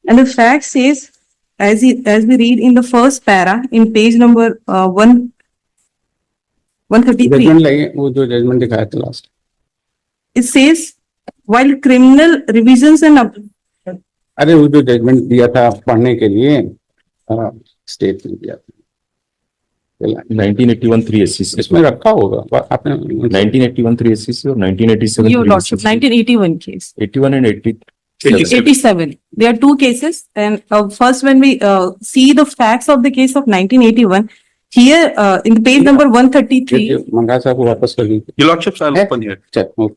And the fact says, as we read in the first para in page number 133, judgement लगे वो जो judgement दिखाया था last it says, while criminal revisions and अरे वो जो जजमेंट दिया था पढ़ने के लिए स्टेट ने दिया था 1981 3 SCC इसमें रखा होगा आपने 1981 3 SCC और 1987 Your 3 Lordship, SCC. 1981 case. 81 and 80. 87. There are two cases, and first, when we see the facts of the case of 1981, here in the page number 133, मंगा साहब को वापस कर दीजिए Your Lordship, I'll open here. चल okay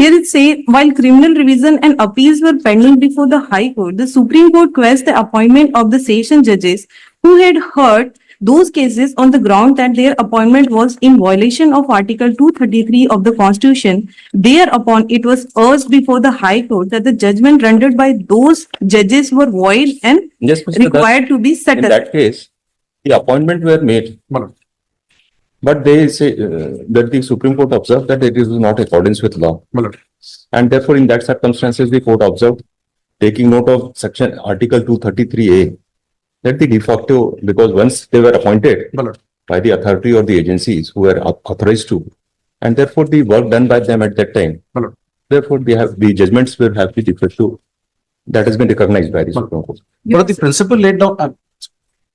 here it says, while criminal revision and appeals were pending before the High Court, the Supreme Court quashed the appointment of the session judges who had heard those cases on the ground that their appointment was in violation of Article 233 of the Constitution. Thereupon, it was urged before the High Court that the judgment rendered by those judges were void and Yes, Mr. required to be In settled. that case, the appointment were made, but they say that the Supreme Court observed that it is not accordance with law. And therefore, in that circumstances, the court observed, taking note of section Article 233A, that the de facto, because once they were appointed by the authority or the agencies who were authorized to, and therefore the work done by them at that time, therefore the judgments will have the de facto that has been recognized by the Supreme Court. But the principle laid down.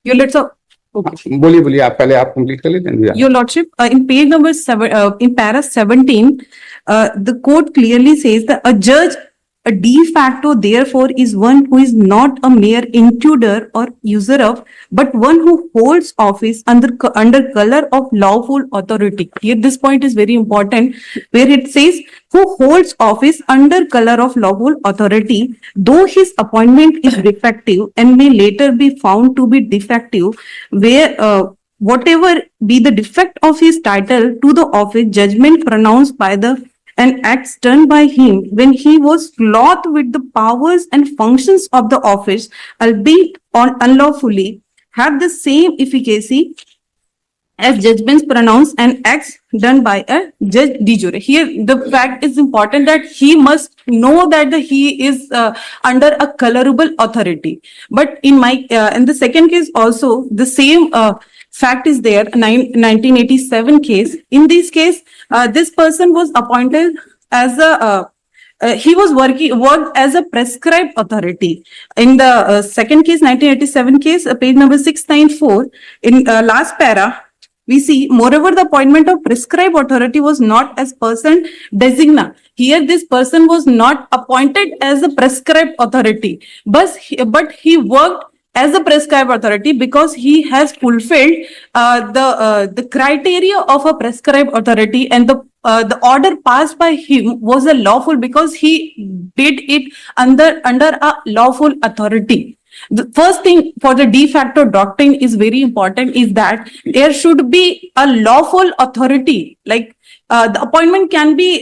Your Lordship, बोलिए बोलिए आप पहले आप complete कर लीजिए Your Lordship, in page number 7, in para 17, the court clearly says that a judge, a de facto, therefore, is one who is not a mere intruder or usurer, but one who holds office under color of lawful authority. Here, this point is very important, where it says, who holds office under color of lawful authority, though his appointment is defective and may later be found to be defective, where whatever be the defect of his title to the office, judgment pronounced by the and acts done by him when he was clothed with the powers and functions of the office, albeit unlawfully, have the same efficacy as judgments pronounced and acts done by a judge de jure. Here, the fact is important that he must know that he is under a colorable authority. But in the second case also, the same fact is there, 1987 case. In this case, this person was appointed as he was worked as a prescribed authority. In the second case, 1987 case, page number 694, in last para, we see, moreover, the appointment of prescribed authority was not as person designate. Here, this person was not appointed as a prescribed authority, but he worked as a prescribed authority because he has fulfilled the criteria of a prescribed authority, and the order passed by him was a lawful because he did it under a lawful authority. The first thing for the de facto doctrine is very important is that there should be a lawful authority. Like the appointment can be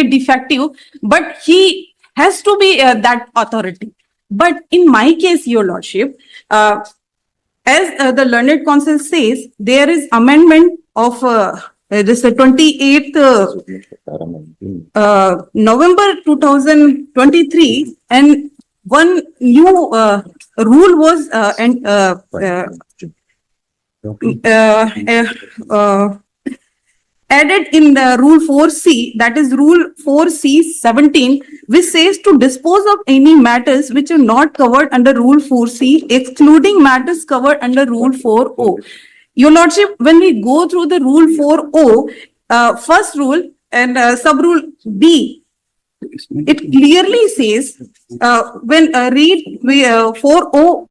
defective, but he has to be that authority. But in my case, Your Lordship, as the learned counsel says, there is amendment of this 28th November 2023, and one new rule was added in the rule 4C, that is rule 4C17, which says to dispose of any matters which are not covered under rule 4C, excluding matters covered under rule 4O. Your Lordship, when we go through the rule 4O, first rule and sub rule B, it clearly says, when read 4O,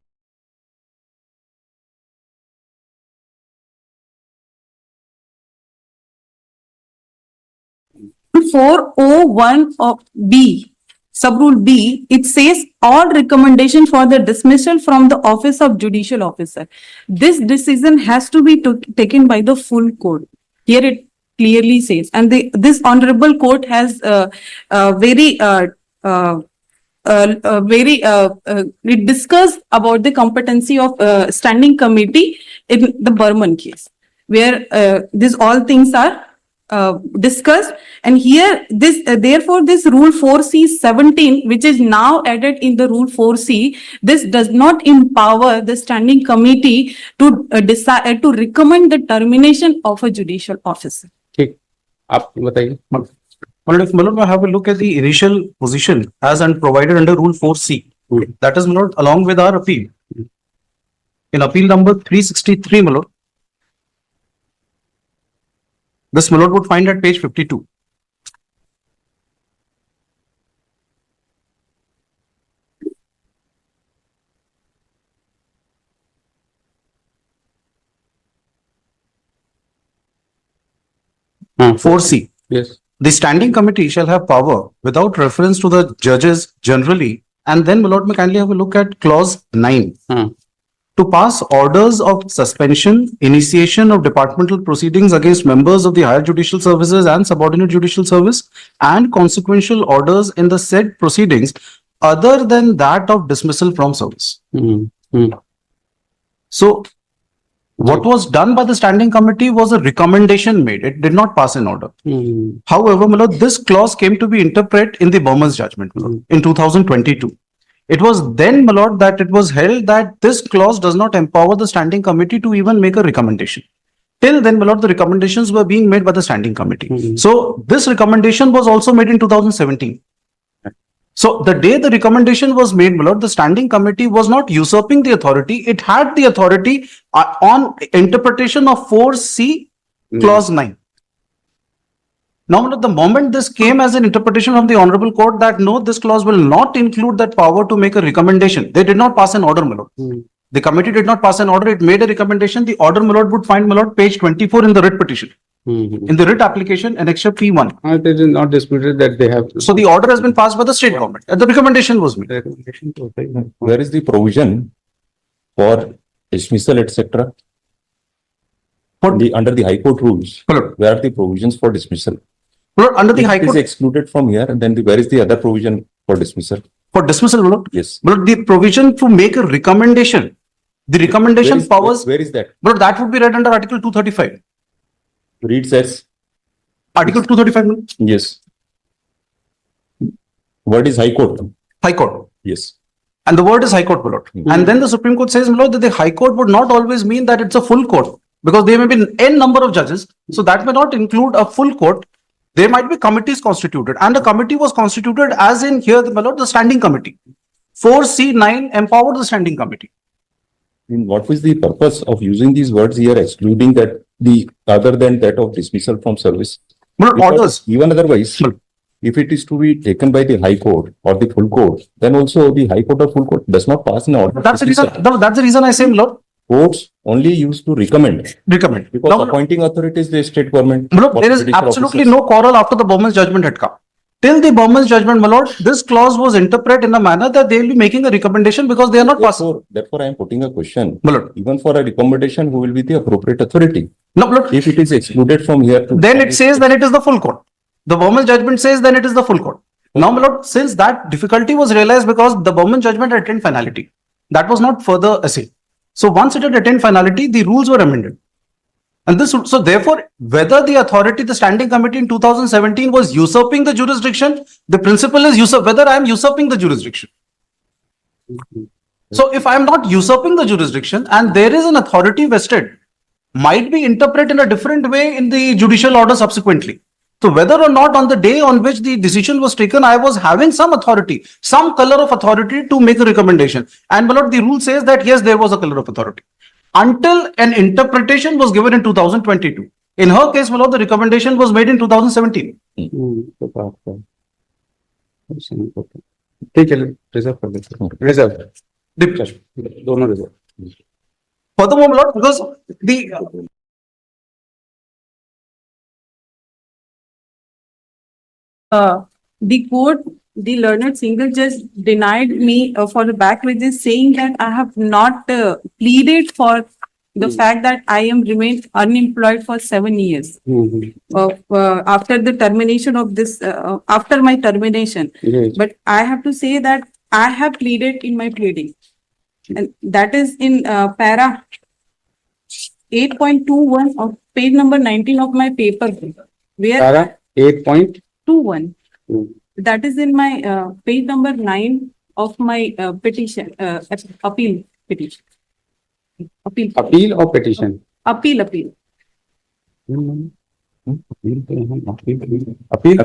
of B, sub-rule B, it says all recommendation for the dismissal from the office of judicial officer. This decision has to be taken by the full court. Here it clearly says, and this honorable court has it discussed about the competency of standing committee in the Burman case, where these all things are discussed, and here this therefore this rule 4C17, which is now added in the rule 4C, this does not empower the standing committee to decide to recommend the termination of a judicial officer. ठीक, आप बताइए. Well, if Malad, I have a look at the initial position as and provided under Rule 4C. That is, Malad, along with our appeal. In appeal number 363, Malad. This Malad would find at page 52. हाँ, 4C. yes. The standing committee shall have power without reference to the judges generally. And then, my lord, may kindly have a look at clause 9. हाँ, To pass orders of suspension, initiation of departmental proceedings against members of the higher judicial services and subordinate judicial service, and consequential orders in the said proceedings other than that of dismissal from service. So, what was done by the standing committee was a recommendation made. It did not pass an order. However, my lord, this clause came to be interpreted in the Burman's judgment, my lord, in 2022. It was then, my lord, that it was held that this clause does not empower the standing committee to even make a recommendation. Till then, my lord, the recommendations were being made by the standing committee. So, this recommendation was also made in 2017. So, the day the recommendation was made, my lord, the standing committee was not usurping the authority. It had the authority on interpretation of 4C clause 9. Now, my lord, the moment this came as an interpretation of the honorable court that no, this clause will not include that power to make a recommendation. They did not pass an order, my lord. The committee did not pass an order. It made a recommendation. The order, my lord, would find, my lord, page 24 in the writ petition. In the writ application, annexure P1. It is not disputed that they have. So the order has been passed by the state government. And the recommendation was made. Where is the provision for dismissal, etc.? Under the High Court rules, Hello. where are the provisions for dismissal? Lord, under the If High it is Court, excluded from here, and then where is the other provision for dismissal? for dismissal, Lord, Yes. Lord, the provision to make a recommendation, the recommendation powers, Where is that? Lord, that would be read under Article 235. Reads as, Article 235, Lord, yes. What is High Court? High Court. Yes. And the word is High Court, my lord. And then the Supreme Court says, my lord, that the High Court would not always mean that it's a full court, because there may be n number of judges. So that may not include a full court. There might be committees constituted, and the committee was constituted as in here, my lord, the standing committee. 4C9 empowered the standing committee. What was the purpose of using these words here, excluding that the other than that of dismissal from service? My lord, Because orders. even otherwise, if it is to be taken by the High Court or the full court, then also the High Court or full court does not pass an order. That's the reason. That's the reason I say, my lord, Courts only used to recommend, recommend. because Now, appointing authority is the state government. my lord, or there is judicial absolutely officers. no quarrel after the Bowman's judgment had come. Till the Bowman's judgment, my lord, this clause was interpreted in a manner that they will be making a recommendation because they are not passing. Therefore, I am putting a question. My lord, Even for a recommendation, who will be the appropriate authority? no, my lord, If it is excluded from here. then it says that it is the full court. The Bowman's judgment says then it is the full court. Now, my lord, since that difficulty was realized because the Bowman judgment had attained finality, that was not further essay. So once it had attained finality, the rules were amended. And this, so therefore, whether the authority, the standing committee in 2017 was usurping the jurisdiction, the principle is whether I am usurping the jurisdiction. So if I am not usurping the jurisdiction and there is an authority vested, might be interpreted in a different way in the judicial order subsequently. So whether or not on the day on which the decision was taken, I was having some authority, some color of authority to make a recommendation. And my lord, the rule says that yes, there was a color of authority. Until an interpretation was given in 2022. In her case, my lord, the recommendation was made in 2017. ठीक है, reserve कर देते, reserve, दोनों reserve. Furthermore, my lord, because the The court, the learned single judge denied me for the back wages, saying that I have not pleaded for the fact that I am remained unemployed for 7 years. After the termination of this, after my termination. Yes. But I have to say that I have pleaded in my pleading. And that is in para 8.21 of page number 19 of my paper. where Para 8.2. 21. That is in my page number 9 of my petition, appeal petition. Appeal. Appeal or petition? Appeal. Appeal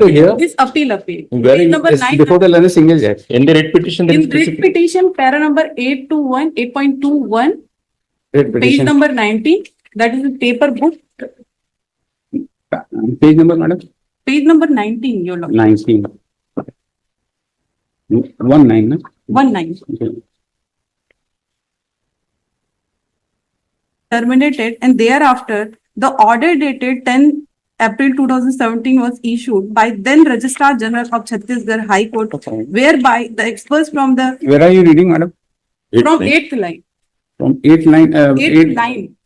to here. This appeal. Where Page is number Yes, 9. before the learner single judge. In the writ petition, there In is writ specific. petition, para number 8.21, Writ page petition. number 19, that is the paper book, Page number, madam? page number 19, your lord, 19. 19, no? 19. Okay. Terminated, and thereafter, the order dated 10 April 2017 was issued by then Registrar General of Chhattisgarh High Court, whereby the experts from the, Where are you reading, madam? from 8th line, From 8 line, 8th line,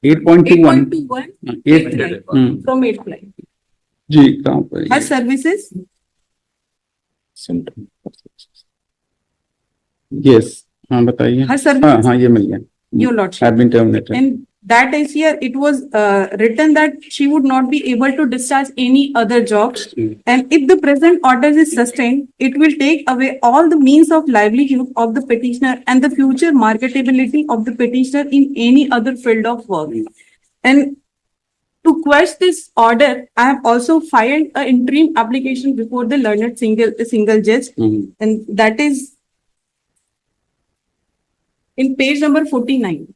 8.21. 8.21, 8 8th line, from 8th line. जी कहाँ पर Her है? services, Yes, हाँ बताइए. her हाँ services, हाँ ये मिल गया. your lordship. Have been terminated. And that is here, it was written that she would not be able to discharge any other jobs. And if the present order is sustained, it will take away all the means of livelihood of the petitioner and the future marketability of the petitioner in any other field of work. And to quash this order, I have also filed an interim application before the learned single judge, hmm. and that is in page number 49.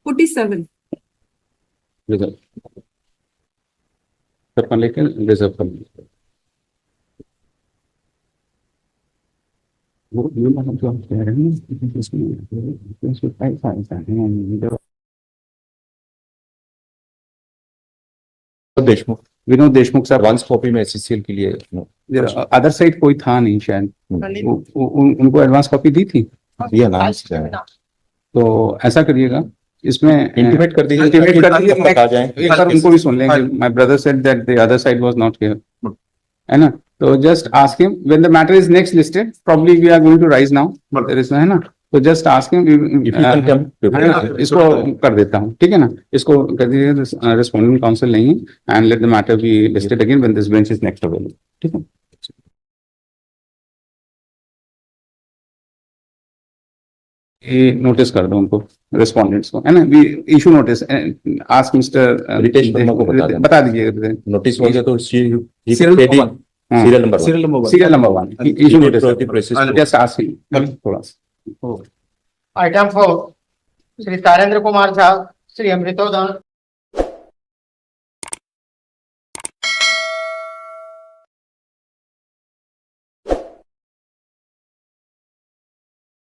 Forty-seven. Reserve कर लेकर reserve कर लेकर वो ये मतलब जो हम कह रहे हैं ना इसमें पैसा है देशमुख विनोद देशमुख साहब एडवांस कॉपी में एससीएल के लिए no, अदर साइड कोई था नहीं शायद उनको एडवांस कॉपी दी थी ये अनाउंस किया है। तो ऐसा करिएगा इसमें इंटीमेट कर दीजिए इंटीमेट कर दीजिए बता जाए एक बार उनको भी सुन लेंगे my brother said that the other side was not here है ना तो just ask him when the matter is next listed probably we are going to rise now there is है ना तो just ask him if you can come इसको कर देता हूँ ठीक है ना इसको कर दीजिए रिस्पोंडिंग काउंसिल नहीं है and let the matter be listed again when this bench is next available ठीक है ये नोटिस कर दो उनको रिस्पोंडेंट्स को है ना we issue notice ask mister Ritesh Verma को बता दीजिए नोटिस हो गया तो Serial serial number 1 serial number 1 issue notice just ask him थोड़ा सा आइटम 4 श्री तारेंद्र कुमार झा, श्री अमृतोदन